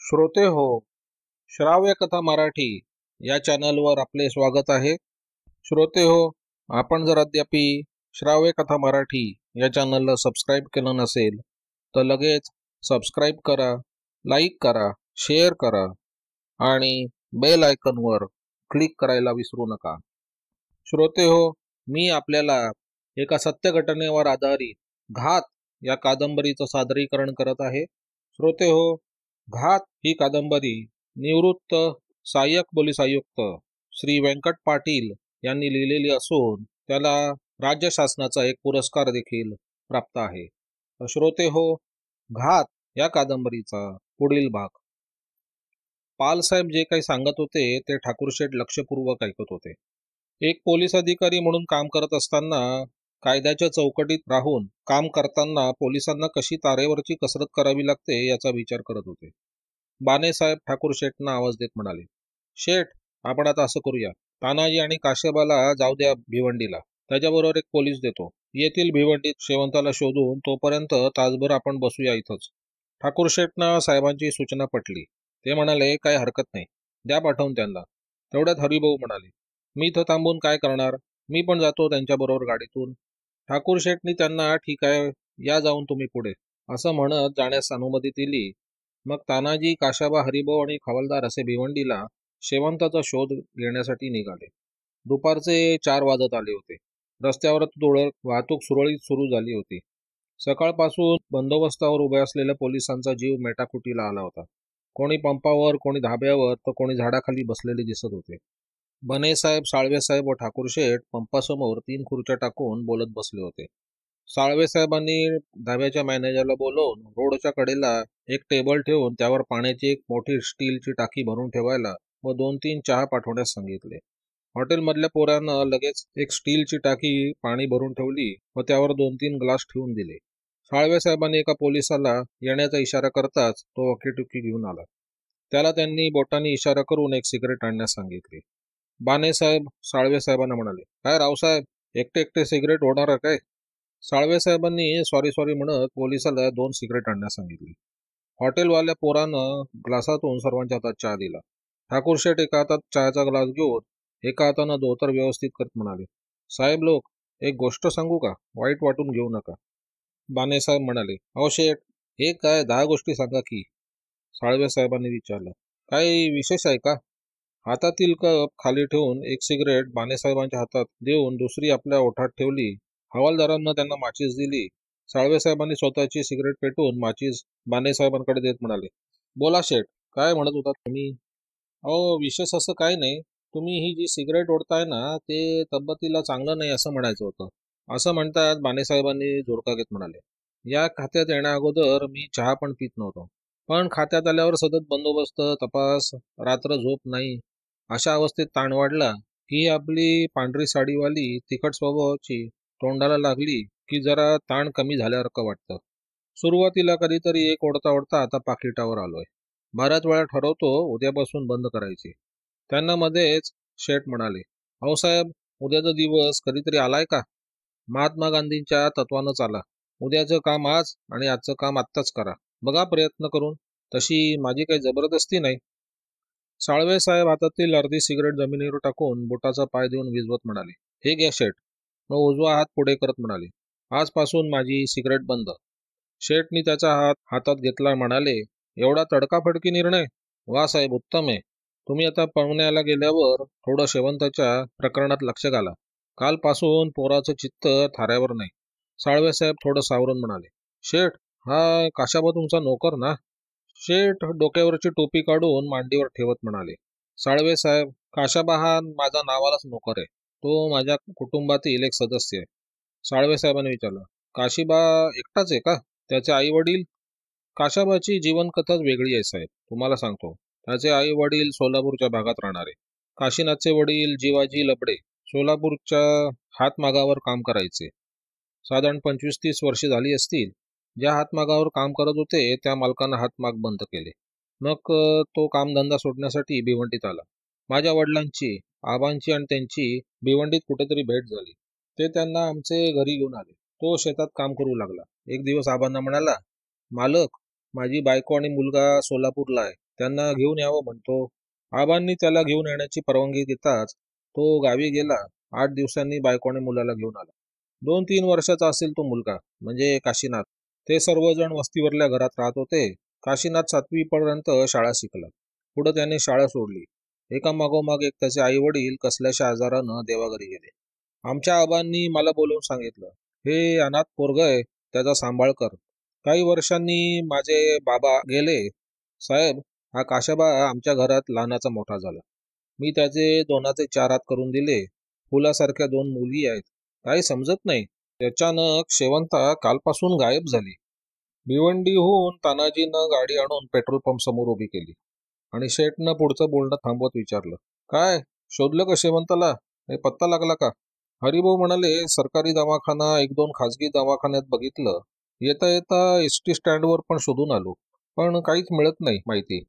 श्रोते हो, श्राव्य कथा मराठी या चॅनलवर आपले स्वागत आहे. श्रोते हो, आपण जर अद्यापी श्राव्य कथा मराठी या चॅनलला सबस्क्राईब केलं नसेल तर लगेच सबस्क्राईब करा, लाईक करा, शेअर करा आणि बेल आयकॉनवर क्लिक करायला विसरू नका. श्रोते हो, मी आपल्याला एका सत्य घटनेवर आधारित घात या कादंबरीचं सादरीकरण करत आहे. श्रोते हो, घात ही कादंबरी निवृत्त सहाय्यक पोलीस आयुक्त श्री व्यंकट पाटील यांनी लिहिलेली असून त्याला राज्य शासनाचा एक पुरस्कार देखील प्राप्त आहे. श्रोते हो, घात या कादंबरीचा पुढील भाग. पालसाहेब जे काही सांगत होते ते ठाकूरशेठ लक्षपूर्वक ऐकत होते. एक पोलीस अधिकारी म्हणून काम करत असताना कायद्याच्या चौकटीत राहून काम करताना पोलिसांना कशी तारेवरची कसरत करावी लागते याचा विचार करत होते. बानेसाहेब ठाकूर शेठना आवाज देत म्हणाले, शेठ, आपण आता असं करूया, तानाजी आणि काशेबाला जाऊ द्या भिवंडीला, त्याच्याबरोबर एक पोलीस देतो. येथील भिवंडीत शेवंताला शोधून तोपर्यंत तासभर आपण बसूया इथंच. ठाकूर शेठना साहेबांची सूचना पटली. ते म्हणाले, काय हरकत नाही, द्या पाठवून त्यांना. तेवढ्यात हरिभाऊ म्हणाले, मी इथं थांबून काय करणार, मी पण जातो त्यांच्याबरोबर गाडीतून. ठाकूर शेठनी त्यांना ठीक आहे, या जाऊन तुम्ही पुढे, असं म्हणत जाण्यास अनुमती दिली. मग तानाजी, काशाबा, हरिभाऊ आणि खवलदार असे भिवंडीला शेवंताचा शोध घेण्यासाठी निघाले. दुपारचे 4 वाजत आले होते. रस्त्यावर तुरळक वाहतूक सुरळीत सुरू झाली होती. सकाळपासून बंदोबस्तावर उभ्या असलेल्या पोलिसांचा जीव मेटाकुटीला आला होता. कोणी पंपावर, कोणी धाब्यावर, तर कोणी झाडाखाली बसलेले दिसत होते. बनेसाहेब, साळवेसाहेब व ठाकूरशेठ पंपासमोर 3 खुर्च्या टाकून बोलत बसले होते. साळवेसाहेबांनी धाब्याच्या मॅनेजरला बोलवून रोडच्या कडेला एक टेबल ठेवून त्यावर पाण्याची एक मोठी स्टीलची टाकी भरून ठेवायला व 2-3 चहा पाठवण्यास सांगितले. हॉटेलमधल्या पोरानं लगेच एक स्टीलची टाकी पाणी भरून ठेवली व त्यावर 2-3 ग्लास ठेवून दिले. साळवेसाहेबांनी एका पोलिसाला येण्याचा इशारा करताच तो वॉकीटॉकी घेऊन आला. त्याला त्यांनी बोटांनी इशारा करून एक सिगरेट आणण्यास सांगितली. बानेसाहेब साळवेसाहेबांना म्हणाले, काय रावसाहेब, एकटे एकटे सिगरेट होणार काय? साळवेसाहेबांनी सॉरी म्हणत पोलिसाला 2 सिगरेट आणण्यास सांगितली. हॉटेलवाल्या पोरानं ग्लासातून सर्वांच्या हातात चहा दिला. ठाकूरशेठ एका हातात चहाचा ग्लास घेऊन एका हातानं धोतर व्यवस्थित करत म्हणाले, साहेब लोक, एक गोष्ट सांगू का, वाईट वाटून घेऊ नका. बानेसाहेब म्हणाले, अहो शेठ, हे काय 10 गोष्टी सांगा की. साळवेसाहेबांनी विचारलं, काही विशेष आहे का? हातातील कप खाली ठेवून एक सिगरेट बानेसाहेबांच्या हातात देऊन दुसरी आपल्या ओठात ठेवली. हवालदारांना त्यांना माचीस दिली. साळवेसाहेबांनी स्वतःची सिगरेट पेटवून माचीस बानेसाहेबांकडे देत म्हणाले, बोला शेठ, काय म्हणत होता तुम्ही? अहो विशेष असं काही नाही, तुम्ही ही जी सिगरेट ओढताय ना ते तब्येतीला चांगलं नाही असं म्हणायचं होतं. असं म्हणतात बानेसाहेबांनी झोडका घेत म्हणाले, या खात्यात येण्या अगोदर मी चहा पण पित नव्हतो, पण खात्यात आल्यावर सतत बंदोबस्त, तपास, रात्र झोप नाही, अशा अवस्थेत ताण वाढला की आपली पांढरी साडीवाली तिखट स्वभावाची तोंडाला लागली की जरा ताण कमी झाल्यासारखं वाटतं. सुरुवातीला कधीतरी एक ओढता ओढता आता पाकिटावर आलोय. बऱ्याच वेळा ठरवतो उद्यापासून बंद करायची. त्यांना मध्येच शेठ म्हणाले, अहो साहेब, उद्याचा दिवस कधीतरी आलाय का? महात्मा गांधींच्या तत्वानंच आला. उद्याचं काम आज आणि आजचं काम आत्ताच करा. बघा प्रयत्न करून, तशी माझी काही जबरदस्ती नाही. साळवेसाहेब हातातील अर्धी सिगरेट जमिनीवर टाकून बोटाचा पाय देऊन विझवत म्हणाले, हे घ्या शेठ. मग उजवा हात पुढे करत म्हणाले, आजपासून माझी सिगरेट बंद. शेठनी त्याचा हात हातात घेतला, म्हणाले, एवढा तडकाफडकी निर्णय? वा साहेब, उत्तम आहे. तुम्ही आता पाहुण्याला गेल्यावर थोडं शेवंताच्या प्रकरणात लक्ष घाला. कालपासून पोराचं चित्त थाऱ्यावर नाही. साळवेसाहेब थोडं सावरून म्हणाले, शेठ, हा काशाबा तुमचा नोकर ना? शेठ डोक्यावरची टोपी काढून मांडीवर ठेवत म्हणाले, साळवेसाहेब, काशाबा हा माझा नावालाच नोकर आहे. तो माझ्या कुटुंबातील एक सदस्य आहे. साळवेसाहेबांनी विचारलं, काशीबा एकटाच आहे का? त्याचे आई वडील? काशाबाची जीवनकथाच वेगळी आहे साहेब, तुम्हाला सांगतो. त्याचे आई वडील सोलापूरच्या भागात राहणारे. काशीनाथचे वडील जीवाजी लबडे सोलापूरच्या हातमागावर काम करायचे. साधारण 25-30 वर्षे झाली असतील. ज्या हातमागावर काम करत होते त्या मालकानं हातमाग बंद केले. मग तो कामधंदा सोडण्यासाठी भिवंडीत आला. माझ्या वडिलांची, आबांची आणि त्यांची भिवंडीत कुठेतरी भेट झाली. ते त्यांना आमचे घरी घेऊन आले. तो शेतात काम करू लागला. एक दिवस आबांना म्हणाला, मालक, माझी बायको आणि मुलगा सोलापूरला आहे, त्यांना घेऊन यावं म्हणतो. आबांनी त्याला घेऊन येण्याची परवानगी देताच तो गावी गेला. 8 दिवसांनी बायको आणि मुलाला घेऊन आला. 2-3 वर्षाचा असेल तो मुलगा, म्हणजे काशीनाथ. ते सर्वजण वस्तीवरल्या घरात राहत होते. काशीनाथ 7वी पर्यंत शाळा शिकला. पुढे त्याने शाळा सोडली. एका मागोमाग एक त्याचे आई वडील कसल्याशा आजारानं देवाघरी गेले. आमच्या आबांनी मला बोलवून सांगितलं, हे अनाथ पोरग आहे, त्याचा सांभाळ कर. काही वर्षांनी माझे बाबा गेले. साहेब, हा काशाबा आमच्या घरात लहानाचा मोठा झाला. मी त्याचे 2चे 4 हात करून दिले. फुलासारख्या 2 मुली आहेत. काही समजत नाही. अचानक शेवंता कालपासून गायब झाली. भिवंडीहून तानाजीनं गाडी आणून पेट्रोल पंप समोर उभी केली आणि शेठनं पुढचं बोलणं थांबवत विचारलं, काय शोधलं का शेवंताला? काही पत्ता लागला का? हरिभाऊ म्हणाले, सरकारी दवाखाना, 1-2 खाजगी दवाखान्यात बघितलं. येता येता एसटी स्टँडवर पण शोधून आलो, पण काहीच मिळत नाही माहिती.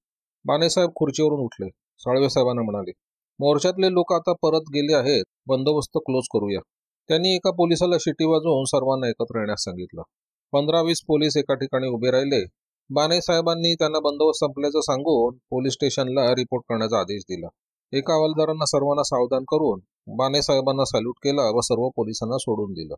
बानेसाहेब खुर्चीवरून उठले. साळवे साहेबांना म्हणाले, मोर्चातले लोक आता परत गेले आहेत. बंदोबस्त क्लोज करूया. त्यांनी एका पोलिसाला शिटी वाजवून सर्वांना एकत्र येण्यास सांगितलं. 15-20 पोलीस एका ठिकाणी उभे राहिले. बानेसाहेबांनी त्यांना बंदोबस्त संपल्याचं सांगून पोलीस स्टेशनला रिपोर्ट करण्याचा आदेश दिला. एका हवालदारांना सर्वांना सावधान करून बानेसाहेबांना सॅल्यूट केला व सर्व पोलिसांना सोडून दिलं.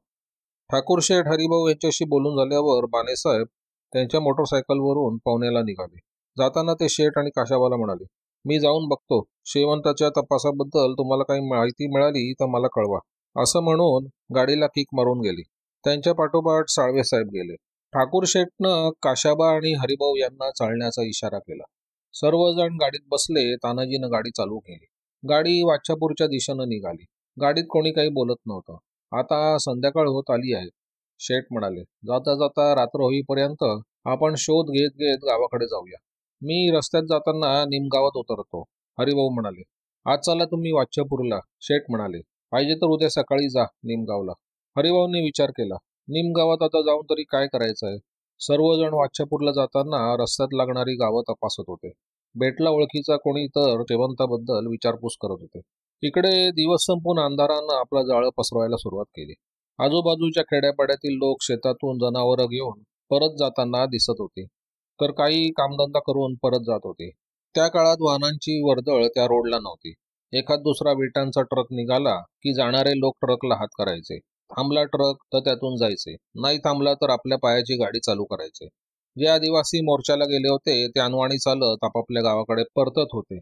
ठाकूर शेठ हरिभाऊ यांच्याशी बोलून झाल्यावर बानेसाहेब त्यांच्या मोटरसायकलवरून पवण्याला निघाले. जाताना ते शेठ आणि काशावाला म्हणाले, मी जाऊन बघतो. शेवंताच्या तपासाबद्दल तुम्हाला काही माहिती मिळाली तर मला कळवा. असं म्हणून गाडीला किक मारून गेली. त्यांच्या पाठोपाठ साळवे साहेब गेले. ठाकूर शेठनं काशाबा आणि हरिभाऊ यांना चालण्याचा इशारा केला. सर्वजण गाडीत बसले. तानाजीनं गाडी चालू केली. गाडी वाच्छापूरच्या दिशेनं निघाली. गाडीत कोणी काही बोलत नव्हतं. आता संध्याकाळ होत आली आहे. शेठ म्हणाले, जाता जाता रात्र होईपर्यंत आपण शोध घेत घेत गावाकडे जाऊया. मी रस्त्यात जाताना निमगावात उतरतो. हरिभाऊ म्हणाले, आज चला तुम्ही वाच्छापूरला. शेठ म्हणाले, पाहिजे तर उद्या सकाळी जा निमगावला. हरिभाऊंनी विचार केला, निमगावात आता जाऊन तरी काय करायचं आहे? सर्वजण वाच्छापूरला जाताना रस्त्यात लागणारी गावं तपासत होते. भेटला ओळखीचा कोणी तर शेवंताबद्दल विचारपूस करत होते. इकडे दिवस संपून अंधारानं आपला जाळं पसरवायला सुरुवात केली. आजूबाजूच्या खेड्यापाड्यातील लोक शेतातून जनावरं घेऊन परत जाताना दिसत होते, तर काही कामधंदा करून परत जात होते. त्या काळात वाहनांची वर्दळ त्या रोडला नव्हती. एखाद दुसरा विटांचा ट्रक निघाला की जाणारे लोक ट्रकला हात करायचे. थांबला ट्रक तर त्यातून जायचे. नाही थांबला तर आपल्या पायाची गाडी चालू करायचे. जे आदिवासी मोर्चाला गेले होते ते अनवाणी चालत आपापल्या गावाकडे परतत होते.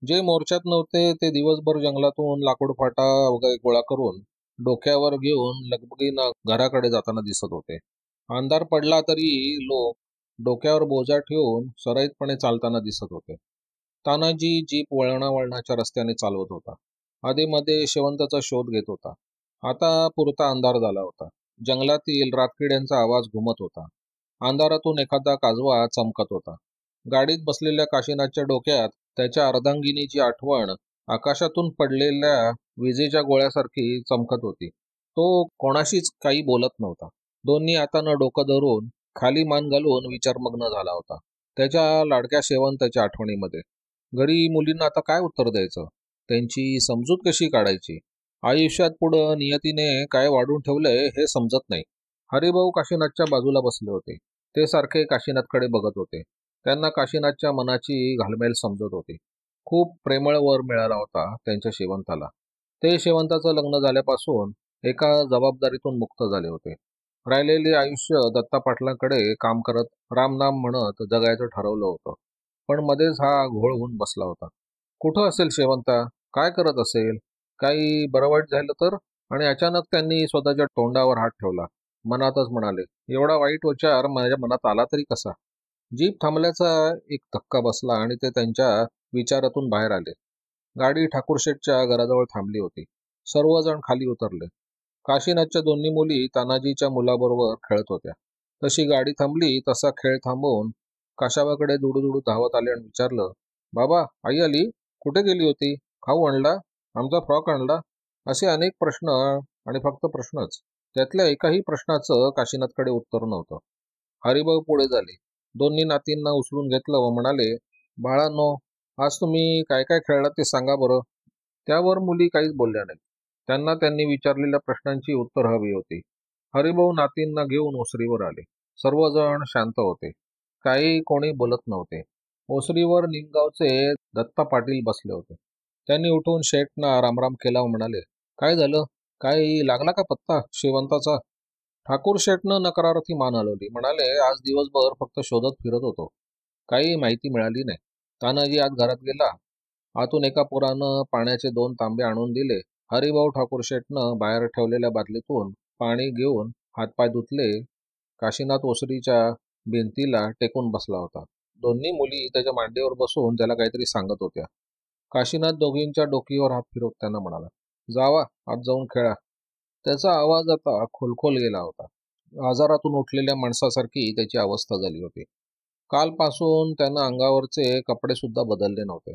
जे मोर्चात नव्हते ते दिवसभर जंगलातून लाकूड फाटा वगैरे गोळा करून डोक्यावर घेऊन लगबगीनं घराकडे जाताना दिसत होते. अंधार पडला तरी लोक डोक्यावर बोजा ठेवून सराईतपणे चालताना दिसत होते. तानाजी जीप वळणावळणाच्या रस्त्याने चालवत होता. आधीमध्ये शेवंताचा शोध घेत होता. आता पुरता अंधार झाला होता. जंगलातील रातकिड्यांचा आवाज घुमत होता. अंधारातून एखादा काजवा चमकत होता. गाडीत बसलेल्या काशीनाथच्या डोक्यात त्याच्या अर्धांगिनीची आठवण आकाशातून पडलेल्या विजेच्या गोळ्यासारखी चमकत होती. तो कोणाशीच काही बोलत नव्हता. दोन्ही हातानं डोकं धरून खाली मान घालून विचारमग्न झाला होता. त्याच्या लाडक्या शेवंताच्या आठवणीमध्ये. घरी मुलींना आता काय उत्तर द्यायचं? त्यांची समजूत कशी काढायची? आयुष्यात पुढं नियतीने काय वाढून ठेवलंय हे समजत नाही. हरिभाऊ काशीनाथच्या बाजूला बसले होते. ते सारखे काशीनाथकडे बघत होते. त्यांना काशीनाथच्या मनाची घालमेल समजत होती. खूप प्रेमळ वर मिळाला होता त्यांच्या शेवंताला. ते शेवंताचं लग्न झाल्यापासून एका जबाबदारीतून मुक्त झाले होते. राहिलेले आयुष्य दत्ता पाटलांकडे काम करत रामनाम म्हणत जगायचं ठरवलं होतं. पण मध्येच हा घोळ होऊन बसला होता. कुठं असेल शेवंता? काय करत असेल? काही बरं वाईट झालं तर? आणि अचानक त्यांनी स्वतःच्या तोंडावर हात ठेवला. मनातच म्हणाले, एवढा वाईट विचार माझ्या मनात आला तरी कसा? जीप थांबल्याचा एक धक्का बसला आणि ते त्यांच्या विचारातून बाहेर आले. गाडी ठाकूरशेठच्या घराजवळ थांबली होती. सर्वजण खाली उतरले. काशीनाथच्या दोन्ही मुली तानाजीच्या मुलाबरोबर खेळत होत्या. तशी गाडी थांबली तसा खेळ थांबवून काशाबाकडे दुडूदुडू धावत आले आणि विचारलं, बाबा, आई आली? कुठे गेली होती? खाऊ आणला? आमचा फ्रॉक आणला? असे अनेक प्रश्न आणि फक्त प्रश्नच. त्यातल्या एकाही प्रश्नाचं काशीनाथकडे उत्तर नव्हतं. हरिभाऊ पुढे झाले. दोन्ही नातींना उचलून घेतलं व म्हणाले, बाळांनो, आज तुम्ही काय काय खेळलात ते सांगा बरं. त्यावर मुली काहीच बोलल्या नाहीत. त्यांना त्यांनी विचारलेल्या प्रश्नांची उत्तर हवी होती. हरिभाऊ नातींना घेऊन ओसरीवर आले. सर्वजण शांत होते. काही कोणी बोलत नव्हते. ओसरीवर निमगावचे दत्ता पाटील बसले होते. त्यांनी उठून शेठना रामराम केला व म्हणाले, काय झालं? काही लागला का पत्ता शेवंताचा? ठाकूर शेठनं नकारार्थी मान हलवली. म्हणाले, आज दिवसभर फक्त शोधत फिरत होतो. काही माहिती मिळाली नाही. तानाजी आज घरात गेला. आतून एका पोरानं पाण्याचे 2 तांबे आणून दिले. हरिभाऊ ठाकूर शेठनं बाहेर ठेवलेल्या बादलीतून पाणी घेऊन हातपाय धुतले. काशीनाथ ओसरीच्या भिंतीला टेकून बसला होता. दोन्ही मुली त्याच्या मांडीवर बसून त्याला काहीतरी सांगत होत्या. काशीनाथ दोघींच्या डोकीवर हात फिरवत त्यांना म्हणाला, जावा आत जाऊन खेळा. त्याचा आवाज आता खोलखोल गेला होता. आजारातून उठलेल्या माणसासारखी त्याची अवस्था झाली होती. कालपासून त्यानं अंगावरचे कपडे सुद्धा बदलले नव्हते.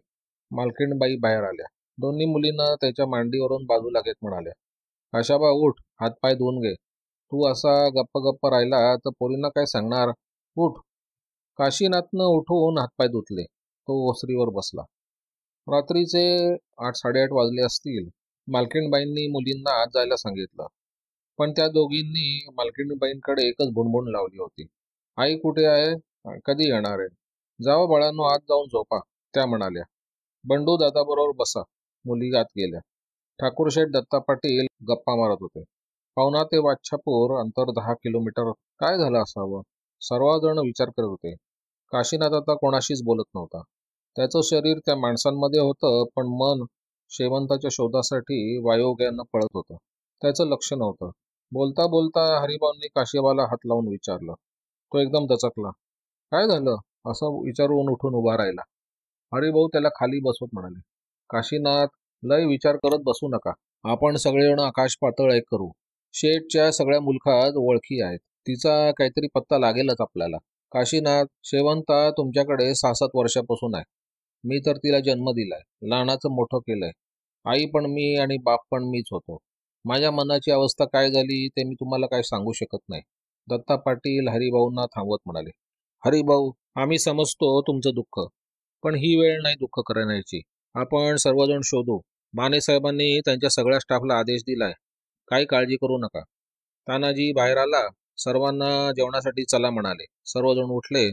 मालकीणबाई बाहेर आल्या. दोन्ही मुलींना त्याच्या मांडीवरून बाजूला घेत म्हणाल्या, आशाबा उठ, हातपाय धुवून घे. तू असा गप्प गप्प राहिला तर पोरींना काय सांगणार? उठ. काशीनाथनं उठून हातपाय धुतले. तो ओसरीवर बसला. रात्रीचे 8-8:30 वाजले असतील. मालकीणबाईंनी मुलींना आत जायला सांगितलं, पण त्या दोघींनी मालकीणबाईंकडे एकच भुणभुण लावली होती. आई कुठे आहे? कधी येणार आहे? जावा बाळांनो, आत जाऊन झोपा, त्या म्हणाल्या. बंडू दादाबरोबर बसा. मुली आत गेल्या. ठाकूरशेठ दत्ता पाटील गप्पा मारत होते. पावणा ते वाच्छापूर अंतर 10 किलोमीटर. काय झालं असावं? सर्वजण विचार करत होते. काशीनाथ आता कोणाशीच बोलत नव्हता. त्याचं शरीर त्या माणसांमध्ये होतं, पण मन शेवंताच्या शोधासाठी वायोग्यानं पळत होतं. त्याचं लक्ष नव्हतं. बोलता बोलता हरिभाऊंनी काशीबाला हात लावून विचारलं. तो एकदम दचकला. काय झालं? असं विचारून उठून उभा राहिला. हरिभाऊ त्याला खाली बसवत म्हणाले, काशीनाथ, लय विचार करत बसू नका. आपण सगळेजण आकाश पातळ एक करू. शेठच्या सगळ्या मुलखात ओळखी आहेत. तिचा काहीतरी पत्ता लागेलच आपल्याला. काशीनाथ, शेवंता तुमच्याकडे 6-7 वर्षापासून आहे. मी तर तिला जन्म दिलाय, लहानाचं मोठं केलंय. आई पण मी आणि बाप पण मीच होतो. माझ्या मनाची अवस्था काय झाली ते मी तुम्हाला काय सांगू शकत नाही. दत्ता पाटील हरिभाऊंना थांबवत म्हणाले, हरिभाऊ, आम्ही समजतो तुमचं दुःख, पण ही वेळ नाही दुःख करण्याची. आपण सर्वजण शोधू. माने साहेबांनी त्यांच्या सगळ्या स्टाफला आदेश दिलाय. काही काळजी करू नका. तानाजी बाहेर आला. सर्वांना जेवणासाठी चला म्हणाले. सर्वजण उठले.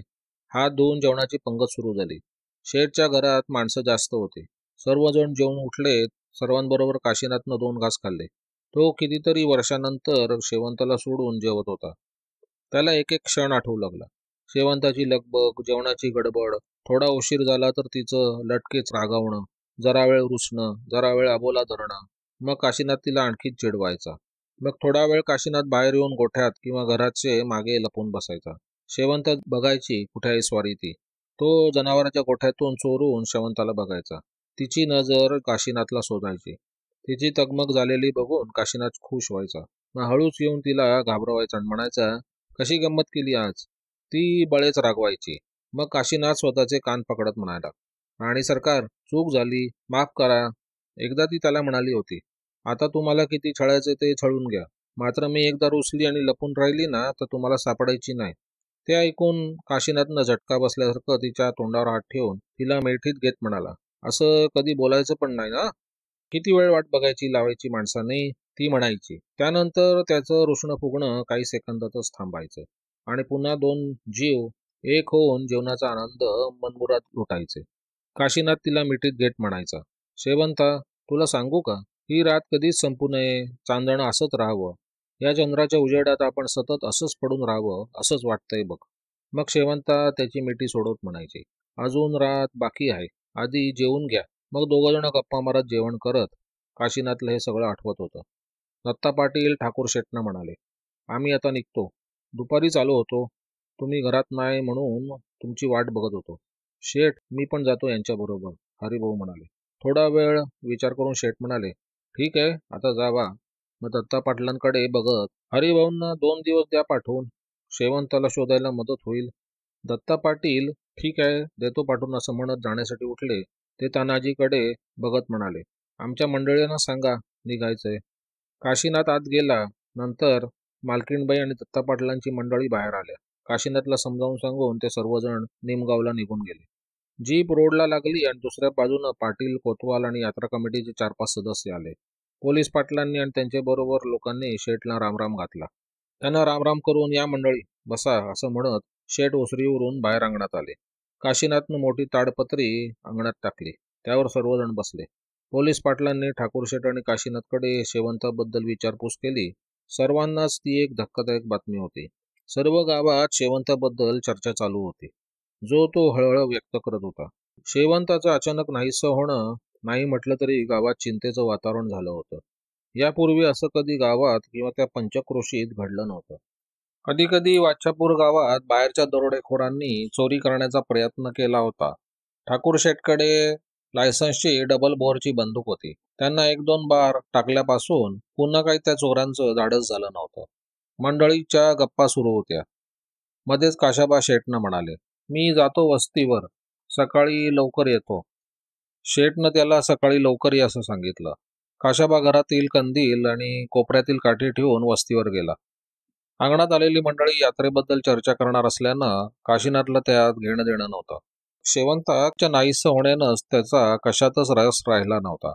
हात धुवून जेवणाची पंगत सुरू झाली. शेठच्या घरात माणसं जास्त होती. सर्वजण जेवून उठले. सर्वांबरोबर काशीनाथनं 2 घास खाल्ले. तो कितीतरी वर्षानंतर शेवंताला सोडून जेवत होता. त्याला एक एक क्षण आठवू लागला. शेवंताची लगबग, जेवणाची गडबड, थोडा उशीर झाला तर तिचं लटकेच रागावणं, जरा वेळ रुसणं, जरा वेळ अबोला धरणं. मग काशीनाथ तिला आणखीच चिडवायचा. मग थोडा वेळ काशीनाथ बाहेर येऊन गोठ्यात किंवा घराचे मागे लपून बसायचा. शेवंत बघायची कुठे आहे स्वारी ती. तो जनावरांच्या गोठ्यातून चोरून शेवंताला बघायचा. तिची नजर काशीनाथला शोधायची. तिची तगमग झालेली बघून काशीनाथ खुश व्हायचा. मग हळूच येऊन तिला घाबरवायचा आणि म्हणायचा, कशी गंमत केली आज. ती बळेच रागवायची. मग काशीनाथ स्वतःचे कान पकडत म्हणाला, आणि सरकार, चूक झाली, माफ करा. एकदा ती त्याला म्हणाली होती, आता तुम्हाला किती छळायचे ते छळून घ्या, मात्र मी एकदा रुसली आणि लपून राहिली ना तर तुम्हाला सापडायची नाही. ते ऐकून काशीनाथनं झटका बसल्यासारखं तिच्या तोंडावर हात ठेवून तिला मिठीत घेत म्हणाला, असं कधी बोलायचं पण नाही ना. किती वेळ वाट बघायची लावायची माणसाने, ती म्हणायची. त्यानंतर त्याचं रुसणं फुगणं काही सेकंदातच थांबायचं आणि पुन्हा 2 जीव एक होऊन जेवणाचा आनंद मनमुराद लुटायचे. काशीनाथ तिला मिठीत घेत म्हणायचा, शेवंता, तुला सांगू का, ही रात कधीच संपू नये. चांदणं असंच राहावं. या चंद्राच्या उजेडात आपण सतत असंच पडून राहावं असंच वाटतंय बघ. मग शेवंता त्याची मिठी सोडवत म्हणायची, अजून रात बाकी आहे. आधी जेवून घ्या. मग दोघंजण गप्पा मारत जेवण करत. काशीनाथला हे सगळं आठवत होतं. दत्ता पाटील ठाकूर शेठना म्हणाले, आम्ही आता निघतो. दुपारीच आलो होतो. तुम्ही घरात नाही म्हणून तुमची वाट बघत होतो. शेठ, मी पण जातो यांच्याबरोबर, हरिभाऊ म्हणाले. थोडा वेळ विचार करून शेठ म्हणाले, ठीक आहे, आता जावा. मग दत्ता पाटलांकडे बघत, हरिभाऊंना 2 दिवस द्या पाठवून. शेवंताला शोधायला मदत होईल. दत्ता पाटील, ठीक आहे, देतो पाठवून असं म्हणत जाण्यासाठी उठले. ते तानाजीकडे बघत म्हणाले, आमच्या मंडळींना सांगा निघायचंय. काशीनाथ आत गेला. नंतर मालकीणबाई आणि दत्ता पाटलांची मंडळी बाहेर आल्या. काशीनाथला समजावून सांगून ते सर्वजण निमगावला निघून गेले. जीप रोडला लागली आणि दुसऱ्या बाजूनं पाटील, कोतवाल आणि यात्रा कमिटीचे 4-5 सदस्य आले. पोलीस पाटलांनी आणि त्यांच्याबरोबर लोकांनी शेठला रामराम घातला. त्यांना रामराम करून, या मंडळी बसा असं म्हणत शेठ ओसरीवरून बाहेर अंगणात आले. काशीनाथनं मोठी ताडपत्री अंगणात टाकली. त्यावर सर्वजण बसले. पोलीस पाटलांनी ठाकूरशेठ आणि काशीनाथकडे शेवंताबद्दल विचारपूस केली. सर्वांनाच ती एक धक्कादायक बातमी होती. सर्व गावात शेवंताबद्दल चर्चा चालू होती. जो तो हळहळ व्यक्त करत होता. शेवंताचं अचानक नाहीसं होणं नाही म्हटलं तरी गावात चिंतेचं वातावरण झालं होतं. यापूर्वी असं कधी गावात किंवा त्या पंचक्रोशीत घडलं नव्हतं. कधी कधी वाचापूर गावात बाहेरच्या दरोडेखोरांनी चोरी करण्याचा प्रयत्न केला होता. ठाकूरशेठकडे लायसन्सची डबल बोअरची बंदूक होती. त्यांना 1-2 बार टाकल्यापासून पुन्हा काही त्या चोरांचं धाडस झालं नव्हतं. मंडळीच्या गप्पा सुरू होत्या. मध्येच काशाबा शेठनं म्हणाले, मी जातो वस्तीवर, सकाळी लवकर येतो. शेठनं त्याला सकाळी लवकर ये असं सांगितलं. काशाबा घरातील कंदील आणि कोपऱ्यातील काठी ठेवून वस्तीवर गेला. अंगणात आलेली मंडळी यात्रेबद्दल चर्चा करणार असल्यानं काशीनाथला त्यात घेणं देणं नव्हतं. शेवंताच्या नाहीसं होण्यानंच त्याचा कशातच रस राहिला नव्हता.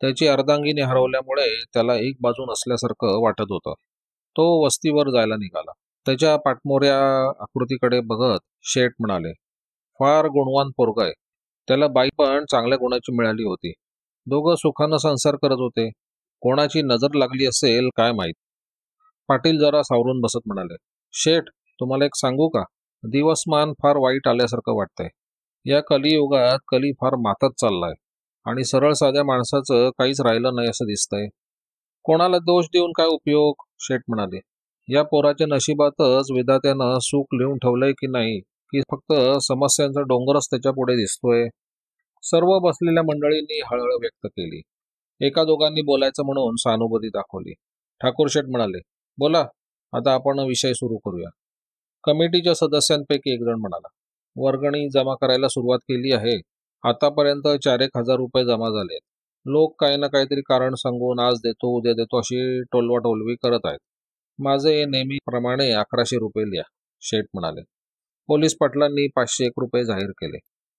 त्याची अर्धांगिनी हरवल्यामुळे त्याला एक बाजू नसल्यासारखं वाटत होतं. तो वस्तीवर जायला निघाला. त्याच्या पाठमोऱ्या आकृतीकडे बघत शेठ म्हणाले, फार गुणवान पोरगा आहे. त्याला बाई पण चांगल्या गुणाची मिळाली होती. दोघं सुखानं संसार करत होते. कोणाची नजर लागली असेल काय माहीत. पाटील जरा सावरून बसत म्हणाले, शेठ, तुम्हाला एक सांगू का? दिवसमान फार वाईट आल्यासारखं वाटतंय. या कलियुगात कली फार मातत चाललाय आणि सरळ साध्या माणसाचं काहीच राहिलं नाही असं दिसतंय. कोणाला दोष देऊन काय उपयोग? शेठ म्हणाले, या पोराच्या नशिबातच विधात्यानं सुख लिहून ठेवलंय की नाही, की फक्त समस्यांचा डोंगरच त्याच्या पुढे दिसतोय. सर्व बसलेल्या मंडळींनी हळहळ व्यक्त केली. एका दोघांनी बोलायचं म्हणून सहानुभूती दाखवली. ठाकूरशेठ म्हणाले, बोला, आता आपण विषय सुरू करूया. कमिटीच्या सदस्यांपैकी एक जण म्हणाला, वर्गणी जमा करायला सुरुवात केली आहे. आतापर्यंत 4-1 हजार रुपये जमा झालेत. लोक काही ना काहीतरी कारण सांगून आज देतो उद्या देतो अशी टोलवाटोलवी करत आहेत. माझे नेहमीप्रमाणे 1100 रुपये लिहा. शेठ म्हणाले. पोलीस पाटलांनी 501 रुपये जाहीर केले.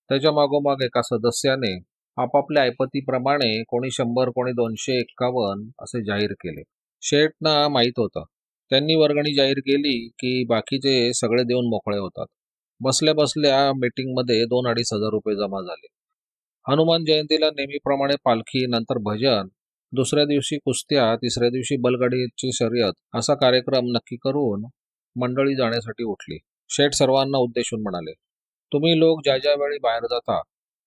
त्याच्या मागोमाग एका सदस्याने आपापल्या ऐपतीप्रमाणे कोणी 100 कोणी 251 असे जाहीर केले. शेठना माहीत होतं, त्यांनी वर्गणी जाहीर केली की बाकीचे सगळे देऊन मोकळे होतात. बसल्या बसल्या मीटिंगमध्ये 2-2.5 हजार रुपये जमा झाले. हनुमान जयंतीला नेहमीप्रमाणे पालखी, नंतर भजन, दुसऱ्या दिवशी कुस्त्या, तिसऱ्या दिवशी बैलगाडीची शर्यत असा कार्यक्रम नक्की करून मंडळी जाण्यासाठी उठली. शेठ सर्वांना उद्देशून म्हणाले, तुम्ही लोक ज्या ज्या वेळी बाहेर जाता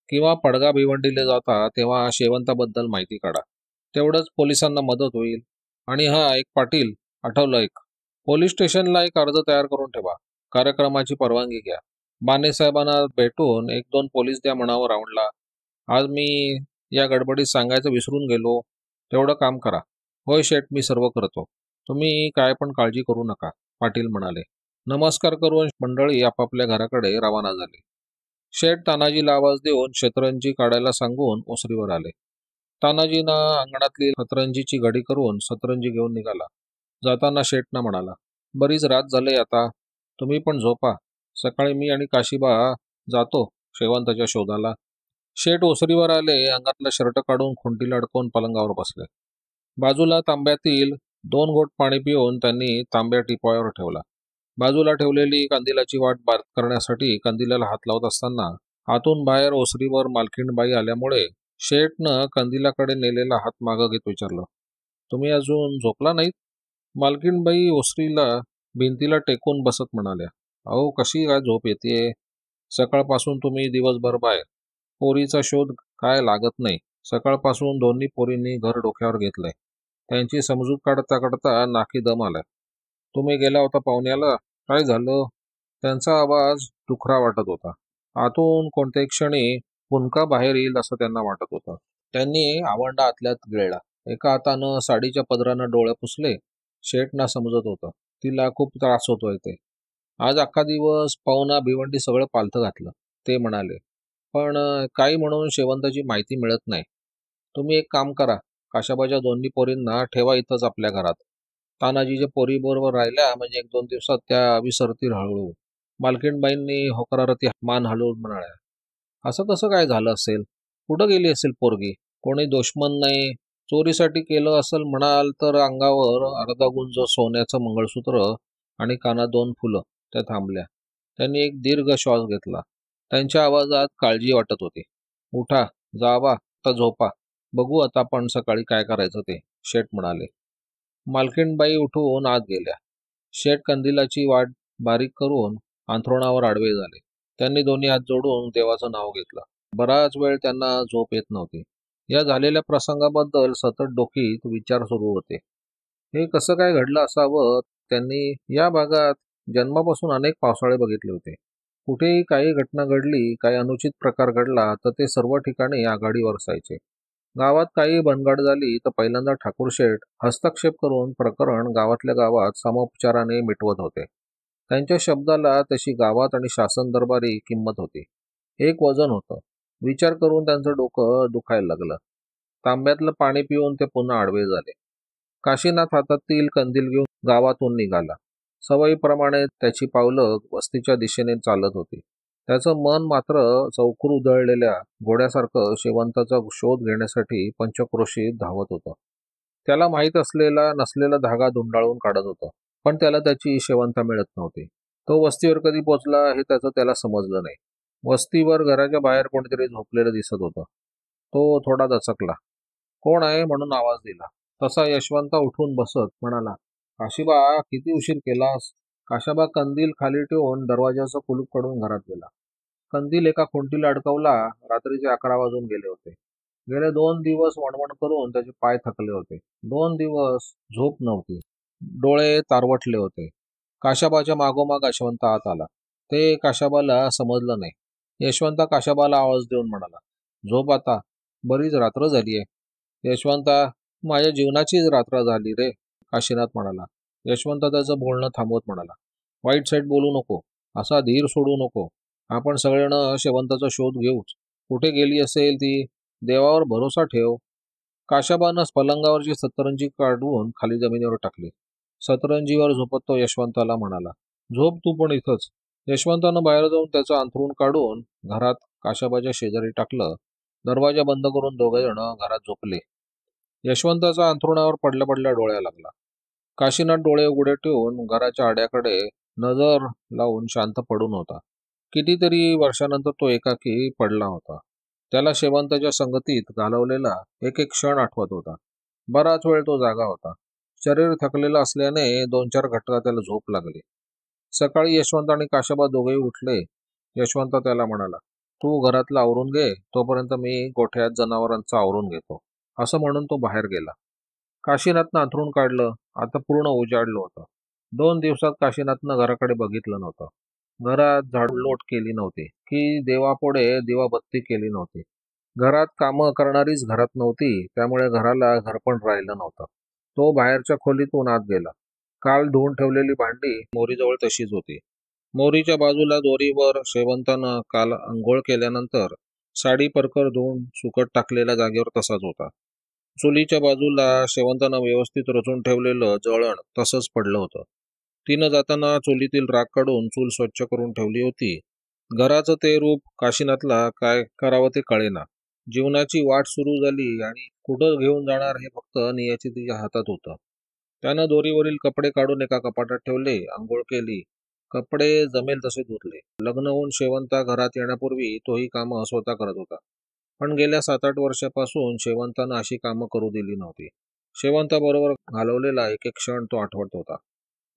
किंवा पडगा भिवंडीला जाता तेव्हा शेवंताबद्दल माहिती काढा. तेवढंच पोलिसांना मदत होईल. आणि एक पाटील, आठवलं एक, पोलीस स्टेशनला एक अर्ज तयार करून ठेवा. कार्यक्रमाची परवानगी घ्या. बानेसाहेबांना भेटून 1-2 पोलीस द्या म्हणावं राऊंडला. आज मी या गडबडीत सांगायचं विसरून गेलो. तेवढं काम करा. होय शेठ, मी सर्व करतो. तुम्ही काय पण काळजी करू नका, पाटील म्हणाले. नमस्कार करून मंडळी आपापल्या घराकडे रवाना झाली. शेठ तानाजीला आवाज देऊन शतरंजी काढायला सांगून ओसरीवर आले. तानाजीनं अंगणातली सतरंजीची घडी करून सतरंजी घेऊन निघाला. जाताना शेठना म्हणाला, बरीच रात झाली आता, तुम्ही पण झोपा. सकाळी मी आणि काशीबा जातो शेवंताच्या शोधाला. शेठ ओसरीवर आले. अंगातला शर्ट काढून खुंटीला अडकवून पलंगावर बसले. बाजूला तांब्यातील 2 घोट पाणी पिऊन त्यांनी तांब्या टिपायावर ठेवला. बाजूला ठेवलेली कंदिलाची वाट बारीक करण्यासाठी कंदिलाला हात लावत असताना आतून बाहेर ओसरीवर मालकीणबाई आल्यामुळे शेठनं कंदिलाकडे नेलेला हात मागं घेत विचारलं, तुम्ही अजून झोपला नाहीत? मालकीणबाई ओसरीला भिंतीला टेकून बसत म्हणाल्या, अहो कशी काय झोप येते? सकाळपासून तुम्ही दिवसभर बाहेर. पोरीचा शोध काय लागत नाही. सकाळपासून दोन्ही पोरींनी घर डोक्यावर घेतलंय. त्यांची समजूत काढता काढता नाकी दम आलाय. तुम्ही गेला होता पाहुण्याला, काय झालं? त्यांचा आवाज दुखरा वाटत होता. आतून कोणत्याही क्षणी पुणका बाहेर येईल असं त्यांना वाटत होतं. त्यांनी आवंडा आतल्यात गिळला. एका हातानं साडीच्या पदरानं डोळे पुसले. शेठना समजत होतं, तिला खूप त्रास होतोय ते. आज अख्खा दिवस पाहुणा भिवंडी सगळं पालथं घातलं. ते म्हणाले, पण काही म्हणून शेवंताची माहिती मिळत नाही. तुम्ही एक काम करा, काशाबाच्या दोन्ही पोरींना ठेवा इथंच आपल्या घरात. तानाजीच्या पोरी बरोबर राहिल्या म्हणजे 1-2 दिवसात त्या विसरतील हळूहळू. मालकीणबाईंनी होकारार्थी मान हलवून म्हणाल्या, असं कसं काय झालं असेल? कुठं गेली असेल पोरगी? कोणी दुश्मन नाही, चोरीसाठी केलं असेल म्हणाल तर अंगावर अर्धा गुंज सोन्याचं मंगळसूत्र आणि कानात 2 फुलं. त्या थांबल्या. त्यांनी एक दीर्घ श्वास घेतला. त्यांच्या आवाजात काळजी वाटत होती. उठा, जावा, आता झोपा. बघू आता आपण सकाळी काय करायचं ते, शेठ म्हणाले. मालकीणबाई उठून आत गेल्या. शेठ कंदिलाची वाट बारीक करून अंथरुणावर आडवे झाले. त्यांनी दोन्ही हात जोडून देवाचं नाव घेतलं. बराच वेळ त्यांना झोप येत नव्हती. या झालेल्या प्रसंगाबद्दल सतत डोकीत विचार सुरू होते. हे कसं काय घडलं असावं? त्यांनी या भागात जन्मापासून अनेक पावसाळे बघितले होते. कुठेही काही घटना घडली, काही अनुचित प्रकार घडला तर ते सर्व ठिकाणी आघाडीवर असायचे. गावात काही बनगाड झाली तर पहिल्यांदा ठाकूरशेठ हस्तक्षेप करून प्रकरण गावातल्या गावात सामोपचाराने मिटवत होते. त्यांच्या शब्दाला तशी गावात आणि शासन दरबारी किंमत होती. एक वजन होतं. विचार करून त्यांचं डोकं दुखायला लागलं. तांब्यातलं पाणी पिऊन ते पुन्हा आडवे झाले. काशीनाथ हातातील कंदील घेऊन गावातून निघाला. सवयीप्रमाणे त्याची पावलं वस्तीच्या दिशेने चालत होती. त्याचं मन मात्र चौकूर उधळलेल्या घोड्यासारखं शेवंताचा शोध घेण्यासाठी पंचक्रोशीत धावत होतं. त्याला माहीत असलेला नसलेला धागा धुंडाळून काढत होता, पण त्याला त्याची शेवंता मिळत नव्हती. तो वस्तीवर कधी पोचला हे त्याचं त्याला समजलं नाही. वस्तीवर घराच्या बाहेर कोणीतरी झोपलेलं दिसत होतं. तो थोडा दचकला. कोण आहे म्हणून आवाज दिला. तसा यशवंत उठून बसत म्हणाला, काशीबा, किती उशीर केलास? काशाबा कंदील खाली ठेवून दरवाजाचं कुलूप काढून घरात गेला. कंदील एका खुंटीला अडकवला. रात्रीचे 11 वाजून गेले होते. गेले 2 दिवस वणवण करून त्याचे पाय थकले होते. 2 दिवस झोप नव्हती. डोळे तारवटले होते. काशाबाच्या मागोमाग यशवंत आत आला. ते काशाबाला समजलं नाही. यशवंत काशाबाला आवाज देऊन म्हणाला, झोप आता, बरीच रात्र झालीये. यशवंता, माझ्या जीवनाचीच रात्र झाली रे, काशीनाथ म्हणाला. यशवंत त्याचं बोलणं थांबवत म्हणाला, वाईट साईड बोलू नको, असा धीर सोडू नको. आपण सगळेजण शेवंताचा शोध घेऊच. कुठे गेली असेल ती, देवावर भरोसा ठेव. काशाबानं पलंगावरची सतरंजी काढून खाली जमिनीवर टाकली. सतरंजीवर झोपत तो यशवंताला म्हणाला, झोप तू पण इथंच. यशवंतानं बाहेर जाऊन त्याचं अंथरूण काढून घरात काशाबाच्या शेजारी टाकलं. दरवाजा बंद करून दोघेजण घरात झोपले. यशवंताचा अंथरुणावर पडल्या पडल्या डोळ्या लागला. काशीनाथ डोळे उघडे ठेवून घराच्या आड्याकडे नजर लावून शांत पडून होता. कितीतरी वर्षानंतर तो एकाकी पडला होता. त्याला शेवंताच्या संगतीत घालवलेला एक एक क्षण आठवत होता. बराच वेळ तो जागा होता. शरीर थकलेलं असल्याने 2-4 घटका त्याला झोप लागली. सकाळी यशवंत आणि काशाबा दोघेही उठले. यशवंत त्याला म्हणाला, तू घरातलं आवरून घे, तोपर्यंत मी गोठ्यात जनावरांचं आवरून घेतो. असं म्हणून तो बाहेर गेला. काशीनाथनं अंथरूण काढलं. आता पूर्ण उजाडलं होतं. 2 दिवसात काशीनाथनं घराकडे बघितलं नव्हतं. घरात झाडलोट केली नव्हती की देवापुढे दिवाबत्ती केली नव्हती. घरात कामं करणारीच घरात नव्हती, त्यामुळे घराला घरपण राहिलं नव्हतं. तो बाहेरच्या खोलीतून आत गेला. काल धुवून ठेवलेली भांडी मोरीजवळ तशीच होती. मोरीच्या बाजूला दोरीवर शेवंतानं काल अंघोळ केल्यानंतर साडी परकर धुवून सुकत टाकलेल्या जागेवर तसाच होता. चुलीच्या बाजूला शेवंतानं व्यवस्थित रचून ठेवलेलं जळण तसंच पडलं होतं. तिनं जाताना चुलीतील राख काढून चूल स्वच्छ करून ठेवली होती. घराचं ते रूप काशीनाथला काय करावं ते कळेना. जीवनाची वाट सुरू झाली आणि कुठं घेऊन जाणार हे फक्त नियाची तिच्या हातात होतं. त्यानं दोरीवरील कपडे काढून एका कपाटात ठेवले. आंघोळ केली. कपडे जमेल तसे धुतले. लग्न होऊन शेवंता घरात येण्यापूर्वी तोही कामं स्वतः करत होता. पण गेल्या 7-8 वर्षापासून शेवंतानं अशी कामं करू दिली नव्हती. शेवंताबरोबर घालवलेला एक एक क्षण तो आठवत होता.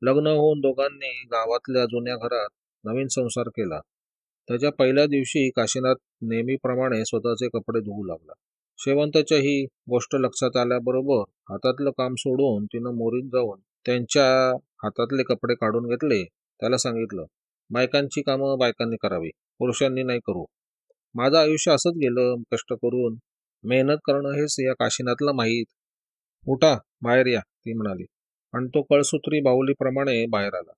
लग्न होऊन दोघांनी गावातल्या जुन्या घरात नवीन संसार केला. त्याच्या पहिल्या दिवशी काशीनाथ नेहमीप्रमाणे स्वतःचे कपडे धुवू लागला. शेवंताच्या ही गोष्ट लक्षात आल्याबरोबर हातातलं काम सोडून तिनं मोरीत जाऊन त्यांच्या हातातले कपडे काढून घेतले. त्याला सांगितलं, बायकांची कामं बायकांनी करावी, पुरुषांनी नाही करू. माझं आयुष्य असंच गेलं, कष्ट करून मेहनत करणं हेच या काशीनाथला माहीत. उठा, बाहेर या, ती म्हणाली. आणि तो कळसूत्री बाहुलीप्रमाणे बाहेर आला.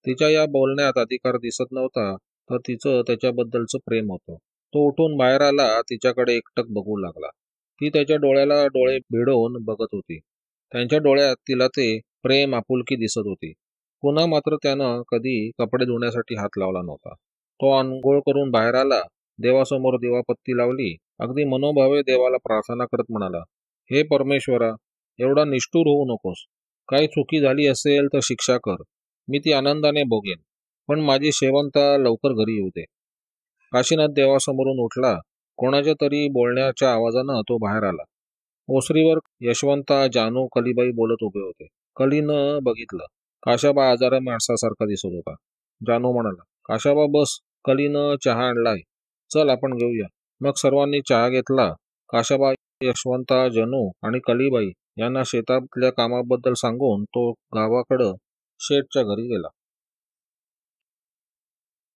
तिच्या या बोलण्यात अधिकार दिसत नव्हता, तर तिचं त्याच्याबद्दलचं प्रेम होतं. तो उठून बाहेर आला. तिच्याकडे एकटक बघू लागला. ती त्याच्या डोळ्याला डोळे भिडवून बघत होती. त्यांच्या डोळ्यात तिला ते प्रेम, आपुलकी दिसत होती. पुन्हा मात्र त्यानं कधी कपडे धुण्यासाठी हात लावला नव्हता. तो अंघोळ करून बाहेर आला. देवासमोर दिवापत्ती लावली. अगदी मनोभावे देवाला प्रार्थना करत म्हणाला, हे परमेश्वरा, एवढा निष्ठुर होऊ नकोस. काही चुकी झाली असेल तर शिक्षा कर. मी ती आनंदाने भोगेन. पण माझी शेवंता लवकर घरी येऊ दे. काशीनाथ देवासमोरून उठला. कोणाच्या तरी बोलण्याच्या आवाजानं तो बाहेर आला. ओसरीवर यशवंता, जानू, कलीबाई बोलत उभे होते. कलीनं बघितलं. काशाबा आजारी माणसासारखा दिसत होता. जानू म्हणाला, काशाबा बस, कलीनं चहा आणलाय, चल आपण घेऊया. मग सर्वांनी चहा घेतला. काशाबा यशवंता, जनू आणि कलीबाई यांना शेतातल्या कामाबद्दल सांगून तो गावाकडं शेठच्या घरी गेला.